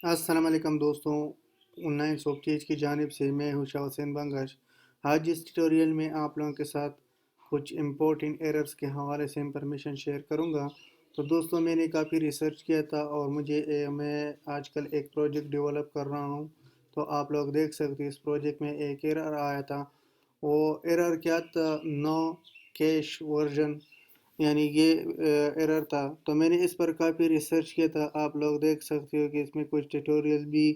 السلام علیکم دوستوں، آن لائن سافٹ کی جانب سے میں ہوں شاہ حسین بنگش۔ آج اس ٹیوٹوریل میں آپ لوگوں کے ساتھ کچھ امپورٹنٹ ایررز کے حوالے سے انفارمیشن شیئر کروں گا۔ تو دوستوں، میں نے کافی ریسرچ کیا تھا اور میں آج کل ایک پروجیکٹ ڈیولپ کر رہا ہوں۔ تو آپ لوگ دیکھ سکتے ہیں اس پروجیکٹ میں ایک ایرر آیا تھا۔ وہ ایرر کیا تھا؟ نو کیش ورژن، یعنی یہ ایرر تھا۔ تو میں نے اس پر کافی ریسرچ کیا تھا۔ آپ لوگ دیکھ سکتے ہو کہ اس میں کچھ ٹیٹوریل بھی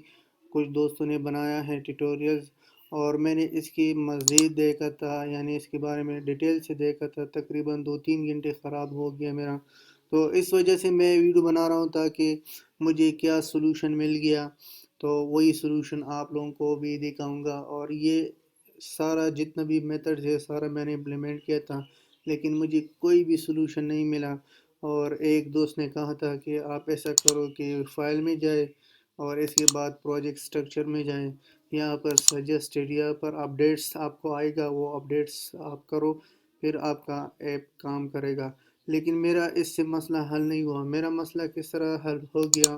کچھ دوستوں نے بنایا ہے ٹیٹوریلز، اور میں نے اس کی مزید دیکھا تھا، یعنی اس کے بارے میں ڈیٹیل سے دیکھا تھا۔ تقریباً 2-3 گھنٹے خراب ہو گیا میرا۔ تو اس وجہ سے میں ویڈیو بنا رہا ہوں تاکہ مجھے کیا سلوشن مل گیا، تو وہی سلوشن آپ لوگوں کو بھی دکھاؤں گا۔ اور یہ سارا جتنا بھی میتھڈ ہے سارا میں نے امپلیمنٹ کیا تھا، لیکن مجھے کوئی بھی سلوشن نہیں ملا۔ اور ایک دوست نے کہا تھا کہ آپ ایسا کرو کہ فائل میں جائے اور اس کے بعد پروجیکٹ سٹرکچر میں جائیں، یہاں پر سجسٹڈ، یہاں پر اپڈیٹس آپ کو آئے گا، وہ اپڈیٹس آپ کرو، پھر آپ کا ایپ کام کرے گا۔ لیکن میرا اس سے مسئلہ حل نہیں ہوا۔ میرا مسئلہ کس طرح حل ہو گیا؟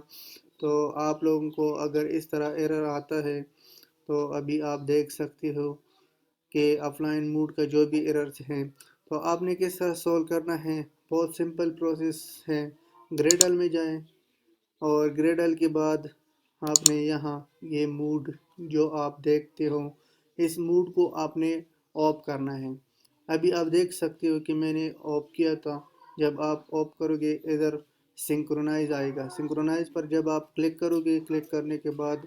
تو آپ لوگوں کو اگر اس طرح ایرر آتا ہے تو ابھی آپ دیکھ سکتے ہو کہ آف لائن موڈ کا جو بھی ایررز ہیں، تو آپ نے کس طرح سولو کرنا ہے؟ بہت سمپل پروسیس ہے۔ گریڈل میں جائیں اور گریڈل کے بعد آپ نے یہاں یہ موڈ جو آپ دیکھتے ہو، اس موڈ کو آپ نے آف کرنا ہے۔ ابھی آپ دیکھ سکتے ہو کہ میں نے آف کیا تھا۔ جب آپ آف کرو گے ادھر سنکرونائز آئے گا۔ سنکرونائز پر جب آپ کلک کرو گے، کلک کرنے کے بعد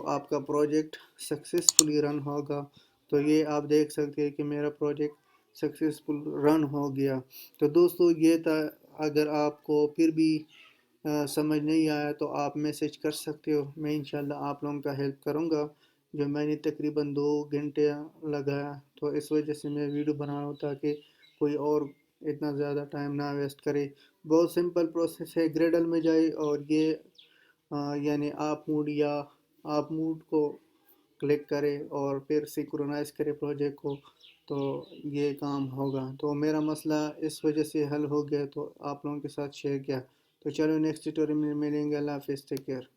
آپ کا پروجیکٹ سکسیسفلی رن ہوگا۔ تو یہ آپ دیکھ سکتے ہیں کہ میرا پروجیکٹ سکسیسفل رن ہو گیا۔ تو دوستو یہ تھا، اگر آپ کو پھر بھی سمجھ نہیں آیا تو آپ میسیج کر سکتے ہو، میں انشاءاللہ آپ لوگوں کا ہیلپ کروں گا۔ جو میں نے تقریباً 2 گھنٹے لگایا، تو اس وجہ سے میں ویڈیو بنا رہا ہوں تاکہ کوئی اور اتنا زیادہ ٹائم نہ ویسٹ کرے۔ بہت سمپل پروسیس ہے۔ گریڈل میں جائے اور یہ یعنی آپ موڈ کو کلک کرے اور پھر سنکرونائز کرے پروجیکٹ کو، تو یہ کام ہوگا۔ تو میرا مسئلہ اس وجہ سے حل ہو گیا، تو آپ لوگوں کے ساتھ شیئر کیا۔ تو چلو نیکسٹ ٹیوٹوریل میں ملیں گے۔ اللہ حافظ، ٹیک کیئر۔